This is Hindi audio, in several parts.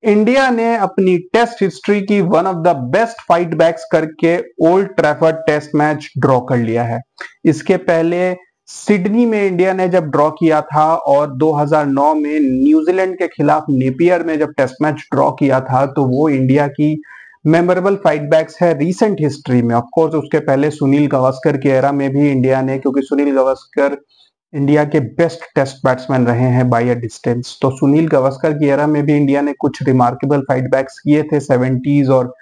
इंडिया ने अपनी टेस्ट हिस्ट्री की one of the best fight backs करके Old Trafford test match draw कर लिया है। इसके पहले सिडनी में इंडिया ने जब ड्रॉ किया था और 2009 में न्यूजीलैंड के खिलाफ नेपियर में जब टेस्ट मैच ड्रॉ किया था, तो वो इंडिया की मेमोरेबल फाइट बैक्स है रीसेंट हिस्ट्री में। ऑफ कोर्स उसके पहले सुनील गावस्कर की एरा में भी इंडिया ने, क्योंकि सुनील गावस्कर इंडिया के बेस्ट टेस्ट बैट्समैन रहे हैं बाय अ डिस्टेंस, तो सुनील गावस्कर की एरा में भी इंडिया ने कुछ रिमार्केबल फाइट बैक्स किए थे 70s और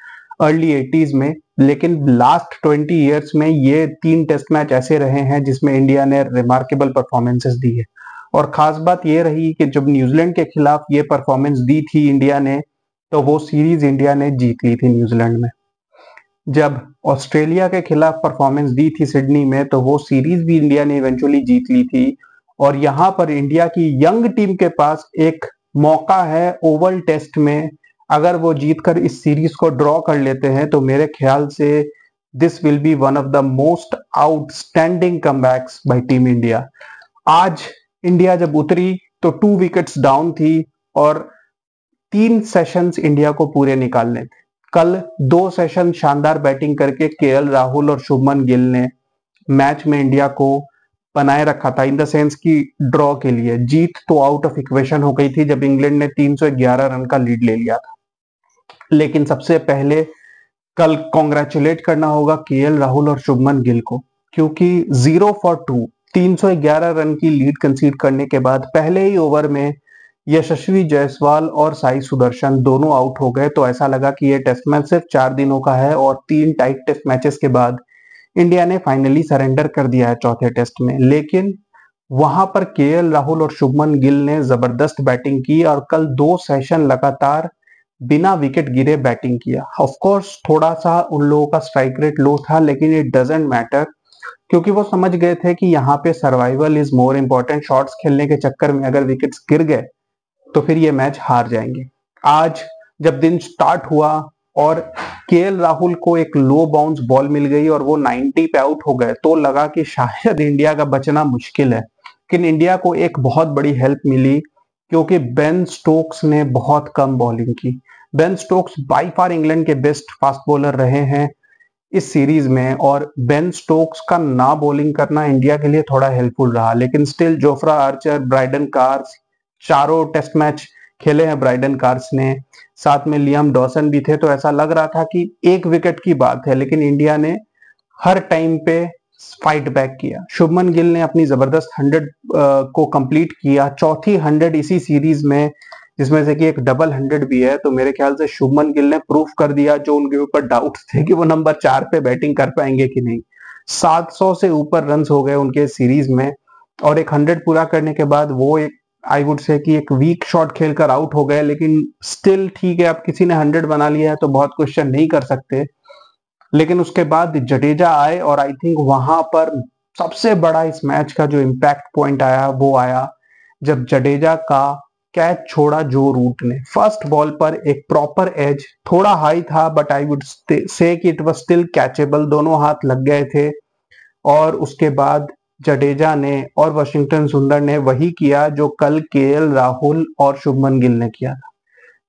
अर्ली 80s में। लेकिन लास्ट 20 इयर्स में ये 3 टेस्ट मैच ऐसे रहे हैं जिसमें इंडिया ने रिमार्केबल परफॉर्मेंसेस दी है। और खास बात ये रही कि जब न्यूजीलैंड के खिलाफ ये परफॉर्मेंस दी थी इंडिया ने, तो वो सीरीज इंडिया ने जीत ली थी न्यूजीलैंड में। जब ऑस्ट्रेलिया के खिलाफ परफॉर्मेंस दी थी सिडनी में, तो वो सीरीज भी इंडिया ने इवेंचुअली जीत ली थी। और यहाँ पर इंडिया की यंग टीम के पास एक मौका है ओवल टेस्ट में, अगर वो जीतकर इस सीरीज को ड्रॉ कर लेते हैं तो मेरे ख्याल से this will be one of the most outstanding comebacks bye team India. आज इंडिया जब उतरी तो 2 विकेट्स डाउन थी और 3 सेशंस इंडिया को पूरे निकालने थे। कल 2 सेशन शानदार बैटिंग करके केएल राहुल और शुभमन गिल ने मैच में इंडिया को बनाए रखा था, इन द सेंस कि ड्रॉ के लिए। जीत तो आउट ऑफ इक्वेशन हो गई थी जब इंग्लैंड ने 311 रन का लीड ले लिया था। लेकिन सबसे पहले कल कॉन्ग्रेचुलेट करना होगा केएल राहुल और शुभमन गिल को, क्योंकि 0 for 2 311 रन की लीड कंसीड करने के बाद पहले ही ओवर में यशस्वी जायसवाल और साई सुदर्शन दोनों आउट हो गए। तो ऐसा लगा कि ये टेस्ट मैच सिर्फ 4 दिनों का है और 3 टाइट टेस्ट मैचेस के बाद इंडिया ने फाइनली सरेंडर कर दिया है चौथे टेस्ट में। लेकिन वहां पर केएल राहुल और शुभमन गिल ने जबरदस्त बैटिंग की और कल 2 सेशन लगातार बिना विकेट गिरे बैटिंग किया। ऑफ कोर्स थोड़ा सा उन लोगों का स्ट्राइक रेट लो था, लेकिन इट डजंट मैटर, क्योंकि वो समझ गए थे कि यहाँ पे survival is more important. Shots खेलने के चक्कर में अगर विकेट्स गिर गए तो फिर ये मैच हार जाएंगे। आज जब दिन स्टार्ट हुआ और केएल राहुल को एक लो बाउंस बॉल मिल गई और वो 90 पे आउट हो गए, तो लगा कि शायद इंडिया का बचना मुश्किल है। लेकिन इंडिया को एक बहुत बड़ी हेल्प मिली, क्योंकि बेन स्टोक्स ने बहुत कम बॉलिंग की। Ben Stokes by far England के बेस्ट फास्ट बॉलर रहे हैं इस सीरीज में, और बेन स्टोक्स का ना बॉलिंग करना इंडिया के लिए थोड़ा हेल्पफुल रहा। लेकिन still Jofra Archer, Brydon Carse, चारों टेस्ट मैच खेले हैं ब्राइडन कार्स ने, साथ में लियाम डॉसन भी थे, तो ऐसा लग रहा था कि 1 विकेट की बात है। लेकिन इंडिया ने हर टाइम पे फाइट बैक किया। शुभमन गिल ने अपनी जबरदस्त 100 को कंप्लीट किया, चौथी 100 इसी सीरीज में, जिसमें से कि एक डबल 100 भी है। तो मेरे ख्याल से शुभमन गिल ने प्रूफ कर दिया जो उनके ऊपर डाउट थे कि वो नंबर 4 पे बैटिंग कर पाएंगे कि नहीं। 700 से ऊपर रन हो गए उनके सीरीज में, और एक 100 पूरा करने के बाद वो एक आई वुड से कि एक वीक शॉट खेलकर आउट हो गए। लेकिन स्टिल ठीक है, अब किसी ने 100 बना लिया है तो बहुत क्वेश्चन नहीं कर सकते। लेकिन उसके बाद जडेजा आए और आई थिंक वहां पर सबसे बड़ा इस मैच का जो इम्पैक्ट पॉइंट आया वो आया जब जडेजा का कैच छोड़ा जो रूट ने। फर्स्ट बॉल पर एक प्रॉपर एज, थोड़ा हाई था बट आई वुड से कि इट वाज स्टिल कैचेबल, दोनों हाथ लग गए थे। और उसके बाद जडेजा ने और वाशिंगटन सुंदर ने वही किया जो कल केएल राहुल और शुभमन गिल ने किया था।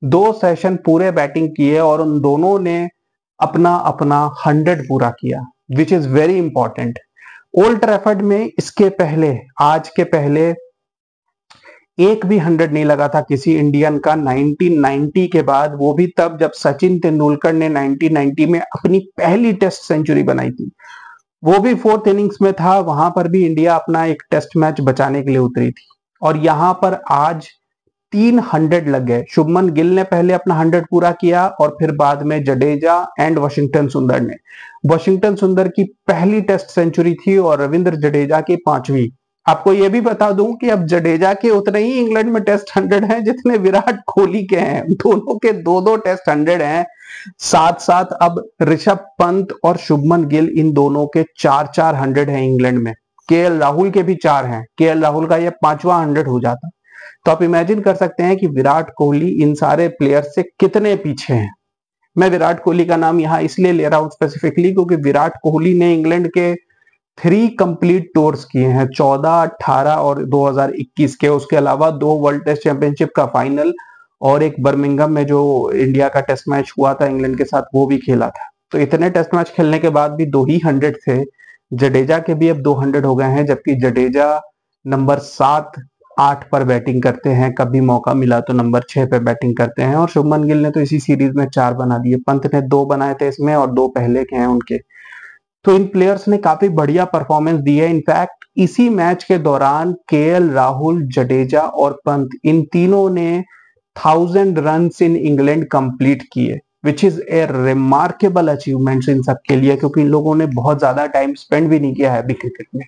2 सेशन पूरे बैटिंग किए और उन दोनों ने अपना अपना 100 पूरा किया, which is very important. Old Trafford में इसके पहले, आज के पहले एक भी 100 नहीं लगा था किसी इंडियन का 1990 के बाद, वो भी तब जब सचिन तेंदुलकर ने 1990 में अपनी पहली टेस्ट सेंचुरी बनाई थी। वो भी 4th इनिंग्स में था, वहां पर भी इंडिया अपना एक टेस्ट मैच बचाने के लिए उतरी थी। और यहां पर आज 3 100 लग गए। शुभमन गिल ने पहले अपना 100 पूरा किया और फिर बाद में जडेजा एंड वाशिंगटन सुंदर ने। वाशिंगटन सुंदर की पहली टेस्ट सेंचुरी थी और रविंद्र जडेजा की 5वीं। आपको यह भी बता दूं कि अब जडेजा के उतने ही इंग्लैंड में टेस्ट 100 हैं जितने विराट कोहली के हैं। दोनों के 2-2 टेस्ट 100 हैं। साथ साथ अब ऋषभ पंत और शुभमन गिल, इन दोनों के 4-4 100 हैं इंग्लैंड में। केएल राहुल के भी 4 हैं। केएल राहुल का यह 5वां 100 हो जाता। तो आप इमेजिन कर सकते हैं कि विराट कोहली इन सारे प्लेयर्स से कितने पीछे हैं। मैं विराट कोहली का नाम यहां इसलिए ले रहा हूं स्पेसिफिकली क्योंकि विराट कोहली ने इंग्लैंड के 3 कंप्लीट टूर्स किए हैं, 14, 18 और 2021 के। उसके अलावा 2 वर्ल्ड टेस्ट चैंपियनशिप का फाइनल और एक बर्मिंघम में जो इंडिया का टेस्ट मैच हुआ था इंग्लैंड के साथ, वो भी खेला था। तो इतने टेस्ट मैच खेलने के बाद भी 2 ही 100 थे। जडेजा के भी अब 200 हो गए हैं, जबकि जडेजा नंबर 7-8 पर बैटिंग करते हैं, कभी मौका मिला तो नंबर 6 पे बैटिंग करते हैं। और शुभमन गिल ने तो इसी सीरीज में 4 बना दिए, पंत ने 2 बनाए थे इसमें और 2 पहले के हैं उनके। तो इन प्लेयर्स ने काफी बढ़िया परफॉर्मेंस दी है। इनफैक्ट इसी मैच के दौरान केएल राहुल, जडेजा और पंत, इन तीनों ने 1000 रन इन इंग्लैंड कंप्लीट किए, which is a remarkable achievement in सबके लिए, क्योंकि इन लोगों ने बहुत ज्यादा टाइम स्पेंड भी नहीं किया है अभी क्रिकेट में।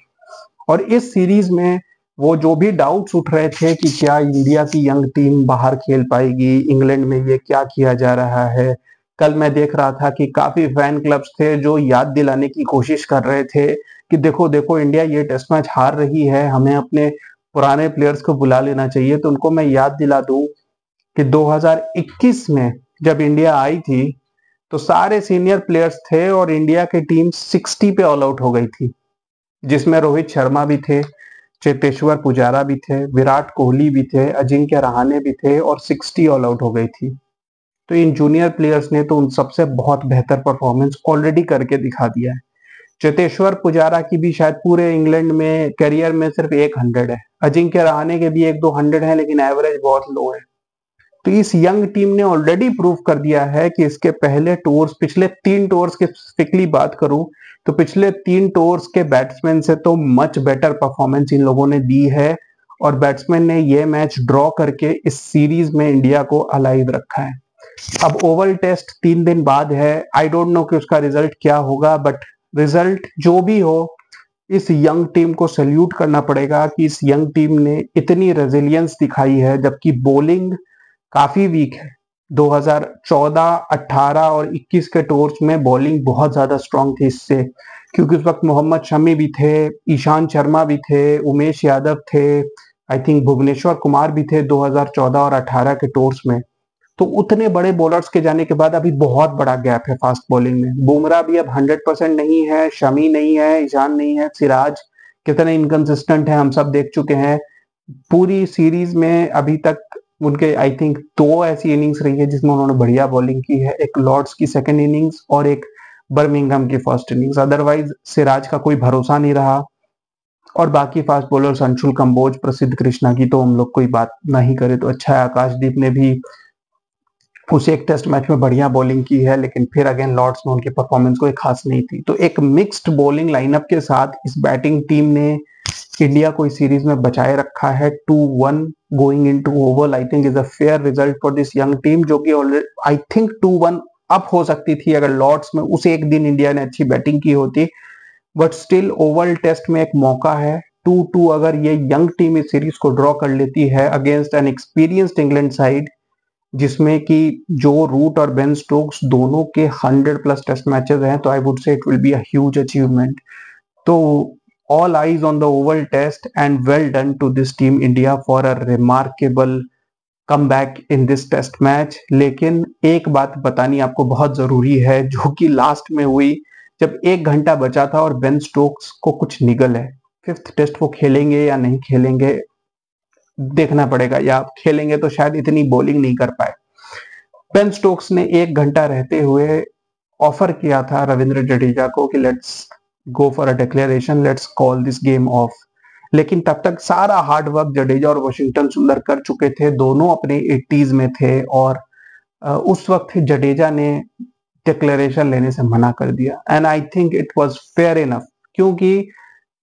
और इस सीरीज में वो जो भी डाउट्स उठ रहे थे कि क्या इंडिया की यंग टीम बाहर खेल पाएगी, इंग्लैंड में ये क्या किया जा रहा है, कल मैं देख रहा था कि काफी फैन क्लब्स थे जो याद दिलाने की कोशिश कर रहे थे कि देखो देखो इंडिया ये टेस्ट मैच हार रही है, हमें अपने पुराने प्लेयर्स को बुला लेना चाहिए। तो उनको मैं याद दिला दूं कि 2021 में जब इंडिया आई थी तो सारे सीनियर प्लेयर्स थे और इंडिया की टीम 60 पे ऑल आउट हो गई थी, जिसमें रोहित शर्मा भी थे, चेतेश्वर पुजारा भी थे, विराट कोहली भी थे, अजिंक्य रहाणे भी थे और 60 ऑल आउट हो गई थी। तो इन जूनियर प्लेयर्स ने तो उन सबसे बहुत बेहतर परफॉर्मेंस ऑलरेडी करके दिखा दिया है। चेतेश्वर पुजारा की भी शायद पूरे इंग्लैंड में करियर में सिर्फ 100 है, अजिंक्य रहाणे के भी 1-2 है, लेकिन एवरेज बहुत लो है। तो इस यंग टीम ने ऑलरेडी प्रूव कर दिया है कि इसके पहले टूर्स, पिछले 3 टूर्स की स्पेसिफिकली बात करूं तो पिछले 3 टूर्स के बैट्समैन से तो मच बेटर परफॉर्मेंस इन लोगों ने दी है, और बैट्समैन ने ये मैच ड्रॉ करके इस सीरीज में इंडिया को अलाइव रखा है। अब ओवल टेस्ट 3 दिन बाद है, आई डोंट नो कि उसका रिजल्ट क्या होगा, बट रिजल्ट जो भी हो, इस यंग टीम को सैल्यूट करना पड़ेगा कि इस यंग टीम ने इतनी रेजिलियंस दिखाई है, जबकि बॉलिंग काफी वीक है। 2014, 18 और 21 के टूर्स में बॉलिंग बहुत ज्यादा स्ट्रांग थी इससे, क्योंकि उस वक्त मोहम्मद शमी भी थे, ईशांत शर्मा भी थे, उमेश यादव थे, आई थिंक भुवनेश्वर कुमार भी थे 2014 और 18 के टूर्स में। तो उतने बड़े बॉलर्स के जाने के बाद अभी बहुत बड़ा गैप है फास्ट बॉलिंग में। बुमराह भी अब 100% नहीं है, शमी नहीं है, ईशान नहीं है, सिराज कितने इनकंसिस्टेंट है हम सब देख चुके हैं। पूरी सीरीज में अभी तक उनके आई थिंक 2 ऐसी इनिंग्स रही है जिसमें उन्होंने बढ़िया बॉलिंग की है, एक लॉर्ड्स की सेकंड इनिंग्स और एक बर्मिंघम की फर्स्ट इनिंग्स। अदरवाइज सिराज का कोई भरोसा नहीं रहा। और बाकी फास्ट बॉलर्स अंशुल कंबोज, प्रसिद्ध कृष्णा की तो हम लोग कोई बात नहीं करे तो अच्छा है। आकाशदीप ने भी उस एक टेस्ट मैच में बढ़िया बॉलिंग की है, लेकिन फिर अगेन लॉर्ड्स में उनकी परफॉर्मेंस कोई खास नहीं थी। तो एक मिक्स्ड बॉलिंग लाइनअप के साथ इस बैटिंग टीम ने इंडिया को इस सीरीज में बचाए रखा है। 2-1 going into Oval I think is a fair result for this young team, जो कि ऑलरेडी आई थिंक 2-1 अप हो सकती थी अगर लॉर्ड्स में उस एक दिन इंडिया ने अच्छी बैटिंग की होती, बट स्टिल ओवल टेस्ट में एक मौका है। 2-2 अगर ये यंग टीम इस सीरीज को ड्रॉ कर लेती है against an experienced England side, जिसमें कि जो रूट और बेन स्टोक्स दोनों के 100+ टेस्ट मैचेस हैं, तो I would say it will be a huge achievement. तो all eyes on the oval test and well done to this team India for a remarkable comeback in this test match। लेकिन एक बात बतानी आपको बहुत जरूरी है, जो कि लास्ट में हुई जब 1 घंटा बचा था और बेन स्टोक्स को कुछ निगल है। 5th टेस्ट वो खेलेंगे या नहीं खेलेंगे देखना पड़ेगा, या खेलेंगे तो शायद इतनी बॉलिंग नहीं कर पाए। बेन स्टोक्स ने 1 घंटा रहते हुए ऑफर किया था रविंद्र जडेजा को कि let's go for a declaration, let's call this game of. लेकिन तब तक सारा हार्ड वर्क जडेजा और वॉशिंगटन सुंदर कर चुके थे, दोनों अपने 80s में थे, और उस वक्त जडेजा ने डिक्लेरेशन लेने से मना कर दिया। And I think it was fair enough, क्योंकि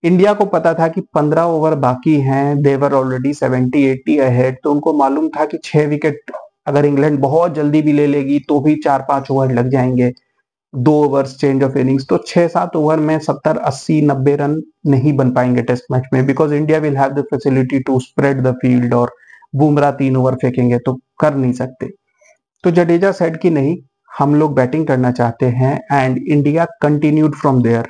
इंडिया को पता था कि 15 ओवर बाकी हैं, देवर ऑलरेडी 70-80 अहेड, तो उनको मालूम था कि 6 विकेट अगर इंग्लैंड बहुत जल्दी भी ले लेगी तो भी 4-5 ओवर लग जाएंगे, 2 ओवर्स चेंज ऑफ इनिंग्स, तो 6-7 ओवर में 70, 80, 90 रन नहीं बन पाएंगे टेस्ट मैच में, because India will have the facility to spread the field, और बुमराह 3 ओवर फेंकेंगे तो कर नहीं सकते। तो जडेजा सेड कि नहीं, हम लोग बैटिंग करना चाहते हैं, and India continued from there.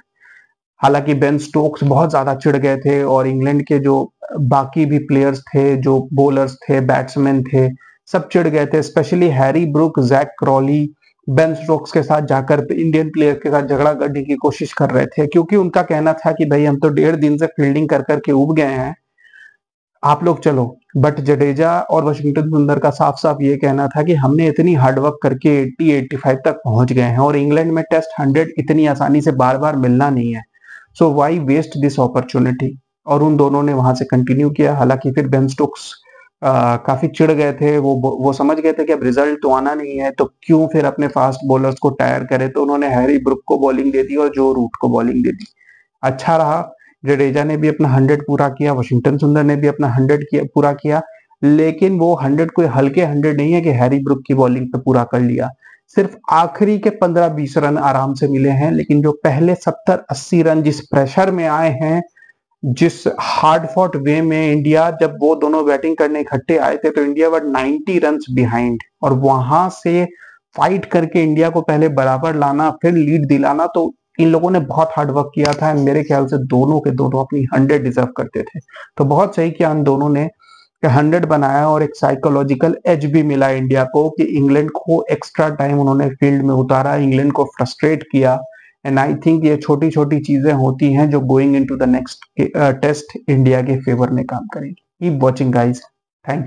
हालांकि बेन स्टोक्स बहुत ज्यादा चिढ़ गए थे, और इंग्लैंड के जो बाकी भी प्लेयर्स थे, जो बॉलर्स थे, बैट्समैन थे, सब चिढ़ गए थे। Specially Harry Brook, Jack Crawley Ben Stokes के साथ जाकर इंडियन प्लेयर के साथ झगड़ा करने की कोशिश कर रहे थे, क्योंकि उनका कहना था कि भाई हम तो 1.5 दिन से फील्डिंग कर करके उब गए हैं, आप लोग चलो, बट जडेजा और वाशिंगटन सुंदर का साफ साफ ये कहना था कि हमने इतनी हार्डवर्क करके 80-85 तक पहुंच गए हैं और इंग्लैंड में टेस्ट 100 इतनी आसानी से बार बार मिलना नहीं है, सो वाई वेस्ट दिस अपॉर्चुनिटी। और उन दोनों ने वहां से कंटिन्यू किया। हालांकि फिर बेन स्टोक्स काफी चिढ़ गए थे, वो समझ गए थे कि अब रिजल्ट तो आना नहीं है, तो क्यों फिर अपने फास्ट बॉलर्स को टायर करे, तो उन्होंने हैरी ब्रुक को बॉलिंग दे दी और जो रूट को बॉलिंग दे दी। अच्छा रहा, जडेजा ने भी अपना 100 पूरा किया, वाशिंगटन सुंदर ने भी अपना 100 पूरा किया, लेकिन वो 100 कोई हल्के 100 नहीं है कि हैरी ब्रुक की बॉलिंग पे पूरा कर लिया। सिर्फ आखिरी के 15-20 रन आराम से मिले हैं, लेकिन जो पहले 70-80 रन जिस प्रेशर में आए हैं, जिस हार्ड फॉट वे में इंडिया, जब वो दोनों बैटिंग करने इकट्ठे आए थे तो इंडिया वर 90 रन बिहाइंड, और वहां से फाइट करके इंडिया को पहले बराबर लाना फिर लीड दिलाना, तो इन लोगों ने बहुत हार्ड वर्क किया था। मेरे ख्याल से दोनों के दोनों अपनी 100 डिजर्व करते थे, तो बहुत सही किया इन दोनों ने 100 बनाया। और एक साइकोलॉजिकल एज भी मिला इंडिया को कि इंग्लैंड को एक्स्ट्रा टाइम उन्होंने फील्ड में उतारा, इंग्लैंड को फ्रस्ट्रेट किया। एंड आई थिंक ये छोटी छोटी चीजें होती हैं जो going into the next test India के फेवर में काम करेंगी। Keep watching guys, thank you.